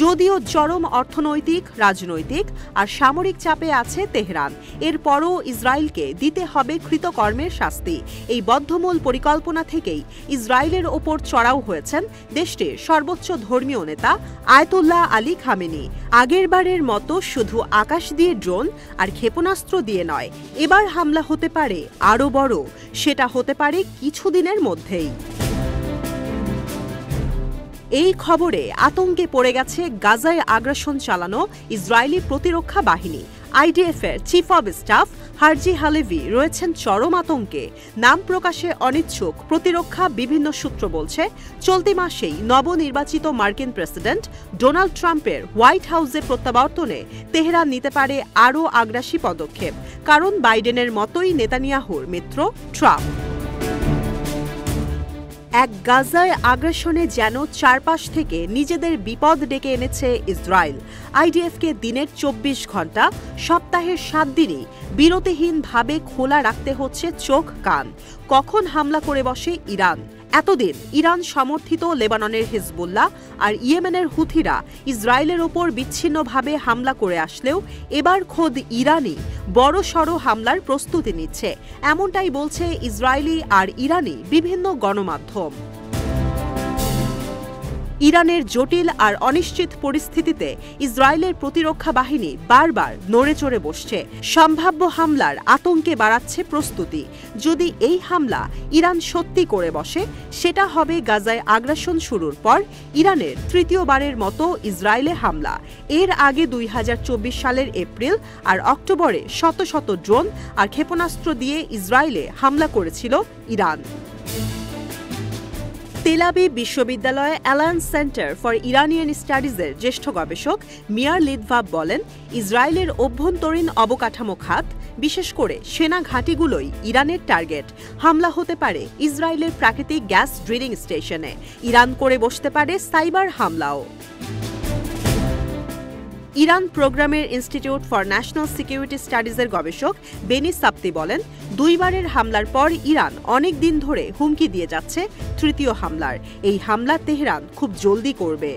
যদিও চরম অর্থনৈতিক, রাজনৈতিক আর সামরিক চাপে আছে তেহরান, এরপরও ইসরায়েলকে দিতে হবে কৃতকর্মের শাস্তি। এই বদ্ধমূল পরিকল্পনা থেকেই ইসরায়েলের ওপর চড়াও হয়েছেন দেশটির সর্বোচ্চ ধর্মীয় নেতা আয়াতুল্লাহ আলী খামেনি। আগেরবারের মতো শুধু আকাশ দিয়ে ড্রোন আর ক্ষেপণাস্ত্র দিয়ে নয়, এবার হামলা হতে পারে আরও বড়, সেটা হতে পারে কিছুদিনের মধ্যেই। এই খবরে আতঙ্কে পড়ে গেছে গাজায় আগ্রাসন চালানো ইসরায়েলি প্রতিরক্ষা বাহিনী। আইডিএফের chief of staff Herzi Halevi রয়েছেন চরম আতঙ্কে। নাম প্রকাশে অনিচ্ছুক প্রতিরক্ষা বিভিন্ন সূত্র বলছে, চলতি মাসেই নবনির্বাচিত মার্কিন প্রেসিডেন্ট ডোনাল্ড ট্রাম্পের হোয়াইট হাউসে প্রত্যাবর্তনে তেহরান নিতে পারে আরও আগ্রাসী পদক্ষেপ, কারণ বাইডেনের মতোই নেতানিয়াহুর মিত্র ট্রাম্প। এক গাজায় আগ্রাসনে যেন চারপাশ থেকে নিজেদের বিপদ ডেকে এনেছে ইসরায়েল। আইডিএফকে দিনের ২৪ ঘণ্টা, সপ্তাহের ৭ দিনই বিরতিহীনভাবে খোলা রাখতে হচ্ছে চোখ কান। কখন হামলা করে বসে ইরান? এতদিন ইরান সমর্থিত লেবাননের হিজবুল্লাহ আর ইয়েমেনের হুথিরা ইসরায়েলের ওপর বিচ্ছিন্নভাবে হামলা করে আসলেও এবার খোদ ইরানই বড়সড় হামলার প্রস্তুতি নিচ্ছে, এমনটাই বলছে ইসরায়েলি আর ইরানি বিভিন্ন গণমাধ্যম। ইরানের জটিল আর অনিশ্চিত পরিস্থিতিতে ইসরায়েলের প্রতিরক্ষা বাহিনী বারবার নড়েচড়ে বসছে। সম্ভাব্য হামলার আতঙ্কে বাড়াচ্ছে প্রস্তুতি। যদি এই হামলা ইরান সত্যি করে বসে, সেটা হবে গাজায় আগ্রাসন শুরুর পর ইরানের তৃতীয়বারের মতো ইসরায়েলে হামলা। এর আগে ২০২৪ সালের এপ্রিল আর অক্টোবরে শত শত ড্রোন আর ক্ষেপণাস্ত্র দিয়ে ইসরায়েলে হামলা করেছিল ইরান। তেল আবিব বিশ্ববিদ্যালয়ে অ্যালায়েন্স সেন্টার ফর ইরানিয়ান স্টাডিজের জ্যেষ্ঠ গবেষক মিয়ার লিদভাব বলেন, ইসরায়েলের অভ্যন্তরীণ অবকাঠামো খাত, বিশেষ করে সেনা ঘাঁটিগুলোই ইরানের টার্গেট। হামলা হতে পারে ইসরায়েলের প্রাকৃতিক গ্যাস ড্রিলিং স্টেশনে। ইরান করে বসতে পারে সাইবার হামলাও। ইরান প্রোগ্রামের ইনস্টিটিউট ফর ন্যাশনাল সিকিউরিটি স্টাডিজের গবেষক বেনি সাপ্তি বলেন, দুইবারের হামলার পর ইরান অনেক দিন ধরে হুমকি দিয়ে যাচ্ছে তৃতীয় হামলার। এই হামলা তেহরান খুব জলদি করবে।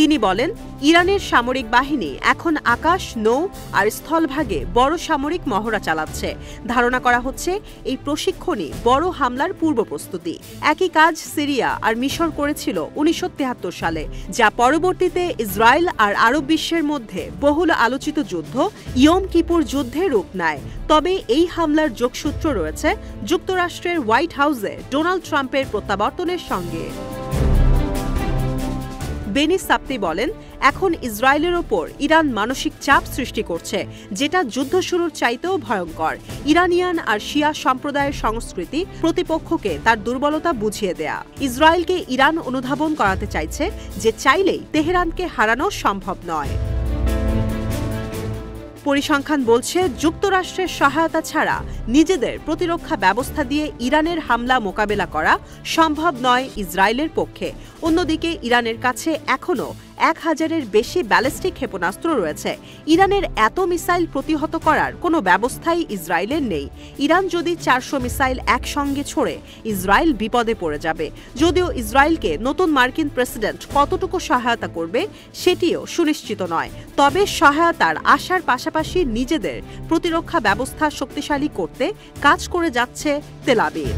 তিনি বলেন, ইরানের সামরিক বাহিনী এখন আকাশ, নৌ আর স্থলভাগে বড় সামরিক মহড়া চালাচ্ছে। ধারণা করা হচ্ছে এই প্রশিক্ষণই বড় হামলার পূর্ব প্রস্তুতি। একই কাজ সিরিয়া আর মিশর করেছিল ১৯৭৩ সালে, যা পরবর্তীতে ইসরায়েল আর আরব বিশ্বের মধ্যে বহুল আলোচিত যুদ্ধ ইয়ম কিপুর যুদ্ধে রূপ নেয়। তবে এই হামলার যোগসূত্র রয়েছে যুক্তরাষ্ট্রের হোয়াইট হাউসে ডোনাল্ড ট্রাম্পের প্রত্যাবর্তনের সঙ্গে। বেনি সাপ্তি বলেন, এখন ইসরায়েলের ওপর ইরান মানসিক চাপ সৃষ্টি করছে, যেটা যুদ্ধ শুরুর চাইতেও ভয়ঙ্কর। ইরানিয়ান আর শিয়া সম্প্রদায়ের সংস্কৃতি প্রতিপক্ষকে তার দুর্বলতা বুঝিয়ে দেয়া। ইসরায়েলকে ইরান অনুধাবন করাতে চাইছে যে চাইলেই তেহরানকে হারানো সম্ভব নয়। পরিসংখ্যান বলছে, যুক্তরাষ্ট্রের সহায়তা ছাড়া নিজেদের প্রতিরক্ষা ব্যবস্থা দিয়ে ইরানের হামলা মোকাবেলা করা সম্ভব নয় ইসরায়েলের পক্ষে। অন্যদিকে ইরানের কাছে এখনও ১,০০০-এর বেশি ব্যালিস্টিক ক্ষেপণাস্ত্র রয়েছে। ইরানের এত মিসাইল প্রতিহত করার কোনো ব্যবস্থাই ইসরায়েলের নেই। ইরান যদি ৪০০ মিসাইল একসঙ্গে ছোড়ে, ইসরায়েল বিপদে পড়ে যাবে। যদিও ইসরায়েলকে নতুন মার্কিন প্রেসিডেন্ট কতটুকু সহায়তা করবে সেটিও সুনিশ্চিত নয়। তবে সহায়তার আশার পাশাপাশি নিজেদের প্রতিরক্ষা ব্যবস্থা শক্তিশালী করতে কাজ করে যাচ্ছে তেল আবিব।